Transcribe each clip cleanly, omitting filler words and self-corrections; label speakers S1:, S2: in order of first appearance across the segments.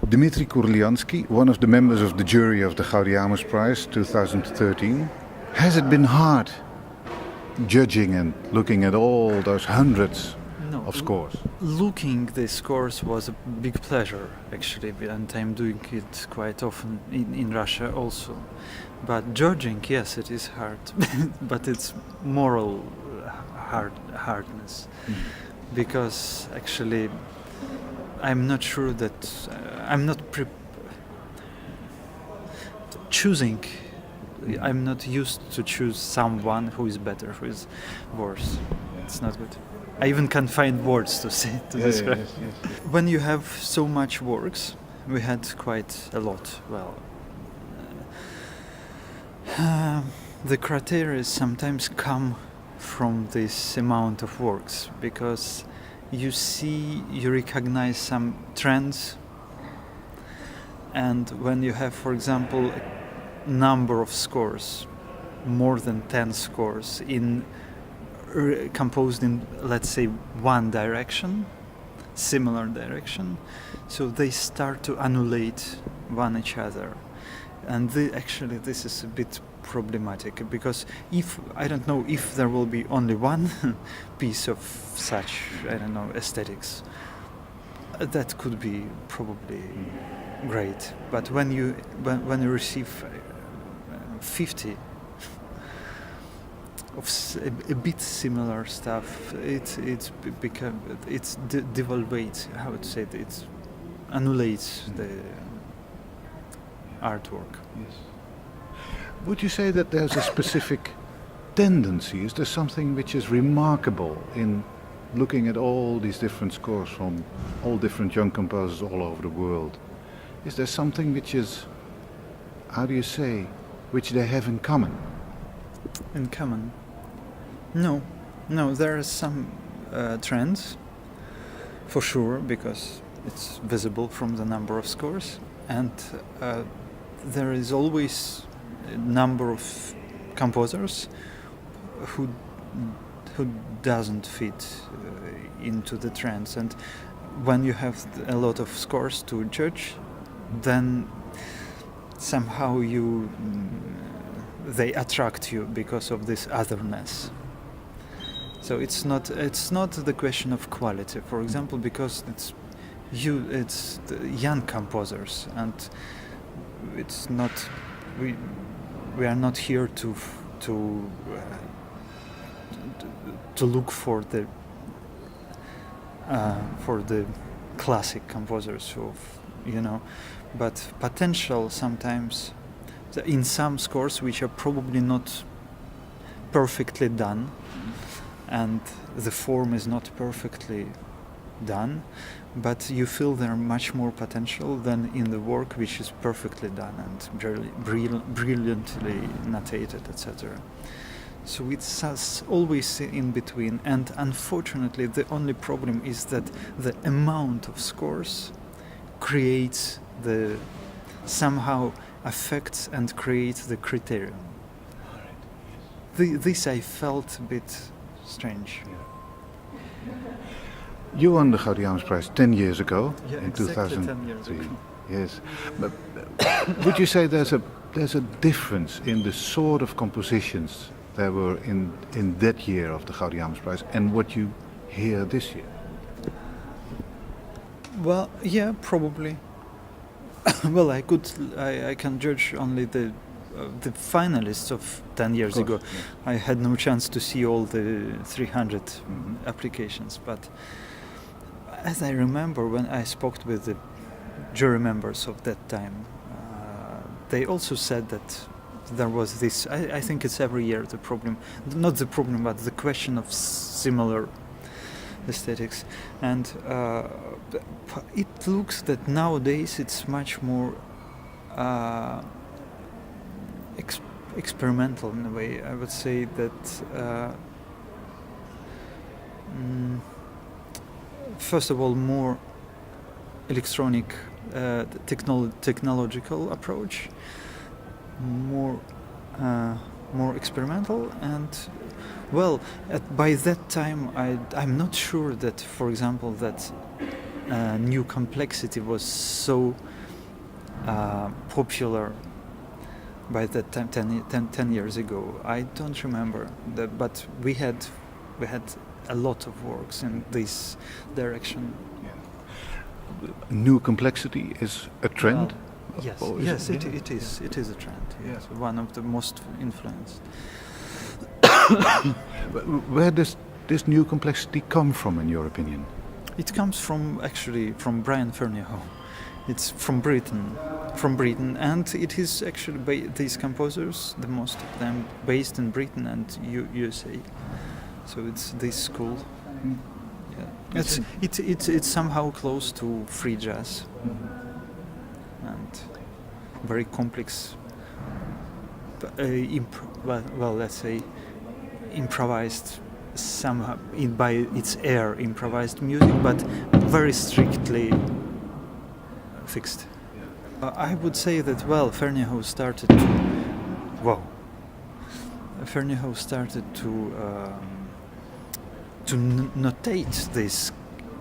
S1: Dmitri Kourliandsky, one of the members of the jury of the Gaudeamus Prijs 2013. Has it been hard judging and looking at all those hundreds of scores?
S2: Looking the scores was a big pleasure, actually, and I'm doing it quite often in Russia also. But judging, yes, it is hard, but it's moral hardness, because actually I'm not sure that I'm not choosing. I'm not used to choose someone who is better, who is worse. It's not good. I even can't find words to say to describe.
S1: Yes.
S2: When you have so much works, we had quite a lot. Well, the criteria sometimes come from this amount of works, because you recognize some trends, and when you have, for example, a number of scores, more than 10 scores composed in, let's say, one direction, similar direction, so they start to annulate one each other. And actually this is a bit problematic, because I don't know if there will be only one piece of such, aesthetics, that could be probably great. But when you receive 50 of a bit similar stuff, it's devaluates. How to say it annulates the artwork.
S1: Yes. Would you say that there's a specific tendency? Is there something which is remarkable in looking at all these different scores from all different young composers all over the world? Is there something which is, which they have in common?
S2: In common? No, there are some trends, for sure, because it's visible from the number of scores, and there is always a number of composers who doesn't fit into the trends, and when you have a lot of scores to judge, then somehow they attract you because of this otherness. So it's not the question of quality, for example, because it's the young composers, and it's not we are not here to look for the classic composers but potential sometimes in some scores which are probably not perfectly done, and the form is not perfectly done, but you feel there are much more potential than in the work which is perfectly done and brilliantly notated, etc. So it's always in between, and unfortunately the only problem is that the amount of scores somehow affects and creates the criterion. This I felt a bit strange.
S1: You won the Gaudeamus Prijs 10 years ago, in
S2: exactly
S1: 2003.
S2: 10 years ago.
S1: Yes, but would you say there's a difference in the sort of compositions there were in that year of the Gaudeamus Prijs and what you hear this year?
S2: Well, yeah, probably. Well, I can judge only the finalists of 10 years ago. Yeah. I had no chance to see all the 300 applications, but as I remember, when I spoke with the jury members of that time, they also said that there was this, I think it's every year the problem, not the problem, but the question of similar aesthetics, and it looks that nowadays it's much more experimental in a way. I would say that first of all, more electronic technological approach, more experimental, and well, by that time I'm not sure that, for example, that new complexity was so popular by that time 10 years ago. I don't remember, but we had a lot of works in this direction.
S1: New complexity is a trend?
S2: Yes,
S1: Or
S2: yes,
S1: it?
S2: it is. It is a trend. Yes, one of the most influenced.
S1: Where does this new complexity come from, in your opinion?
S2: It comes from Brian Fernihoe. It's from Britain, and it is actually these composers, the most of them based in Britain and USA. So it's this school. Yeah. It's somehow close to free jazz and very complex. Let's say improvised somehow by its air, improvised music, but very strictly fixed. I would say that Fernihoe started to notate these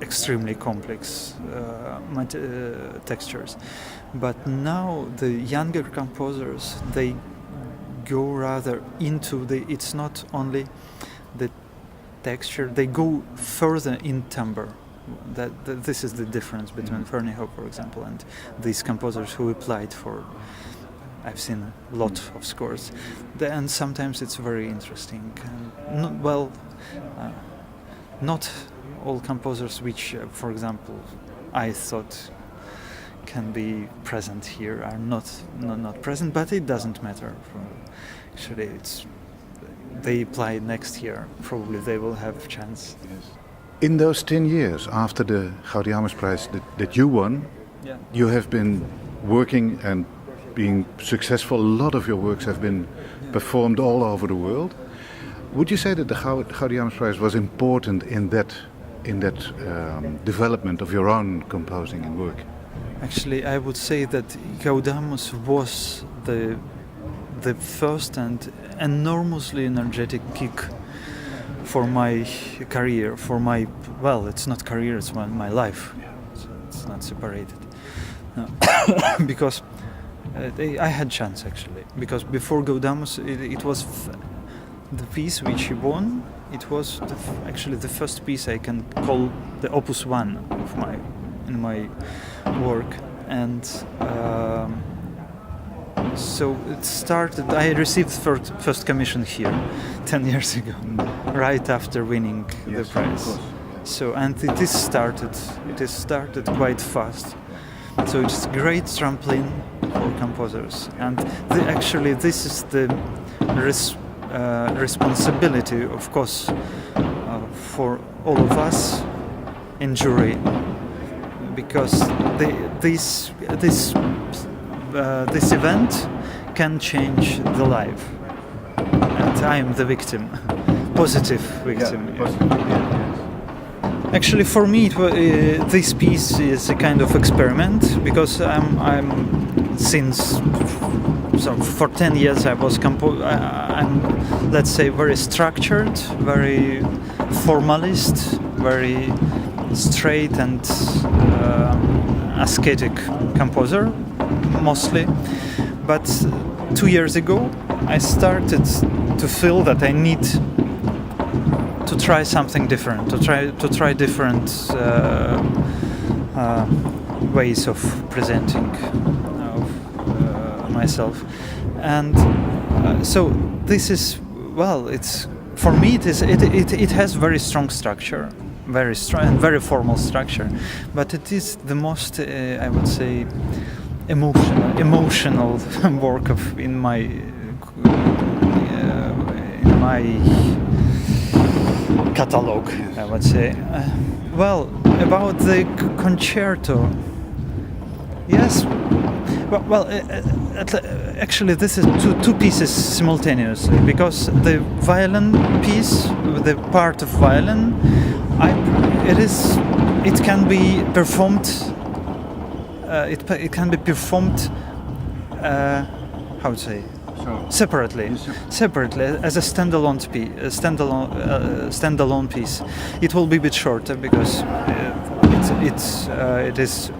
S2: extremely complex textures, but now the younger composers, they go rather into it's not only the texture, they go further in timbre. This is the difference between Fernihoe, for example, and these composers who applied for. I've seen a lot of scores, and sometimes it's very interesting. Not all composers which, for example, I thought can be present here are not present, but it doesn't matter. Actually, they apply next year. Probably they will have chance.
S1: Yes. In those 10 years after the Gaudeamus Prijs that you won, you have been working and being successful. A lot of your works have been performed all over the world. Would you say that the Gaudeamus Prijs was important in that development of your own composing and work?
S2: Actually, I would say that Gaudeamus was the first and enormously energetic kick for my career, it's not career, it's my life. It's not separated. No. Because I had chance, actually. Because before Gaudeamus, it was the piece which he won. It was actually the first piece I can call the Opus 1 in my work, and so it started. I received first commission here 10 years ago, right after winning the prize. So it is started quite fast. So it's a great trampoline for composers, and this is the responsibility, of course, for all of us in jury, because this event can change the life, and I am the victim, positive victim. Actually, for me, this piece is a kind of experiment, because I'm since for 10 years I was I'm, let's say, very structured, very formalist, very straight and ascetic composer, mostly. But 2 years ago, I started to feel that I need to try something different, to try different ways of presenting myself, and so this is it's for me it has very strong structure, very strong and very formal structure, but it is the most I would say emotional work in my catalog, I would say. About the concerto, yes. Actually, this is two pieces simultaneously, because the violin piece, the part of violin, it can be performed. It can be performed. How to say? Separately as a standalone piece. It will be a bit shorter because it is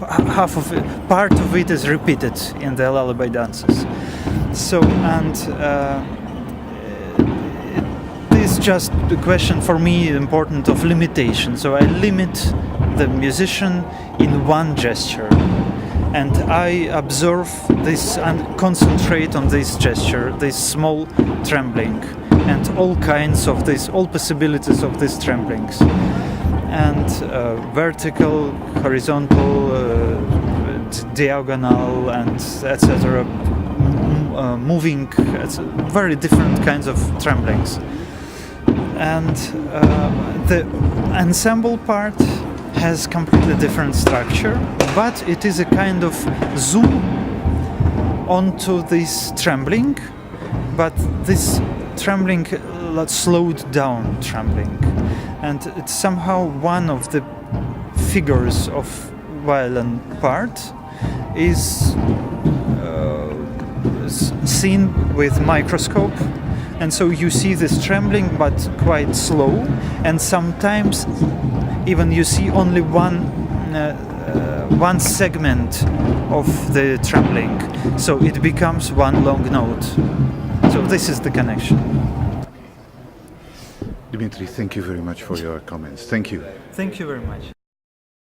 S2: half of it, part of it is repeated in the lullaby dances. So, and it is just the question for me important of limitation. So I limit the musician in one gesture, and I observe this and concentrate on this gesture, this small trembling, and all kinds of this, all possibilities of these tremblings, and vertical, horizontal, diagonal, and etc. Moving, very different kinds of tremblings. And the ensemble part has completely different structure, but it is a kind of zoom onto this trembling, but this trembling, slowed down trembling, and it's somehow one of the figures of violin part is seen with microscope, and so you see this trembling but quite slow, and sometimes even you see only one segment of the trembling, so it becomes one long note. So this is the connection.
S1: Dmitri, thank you very much for your comments. Thank you.
S2: Thank you very much.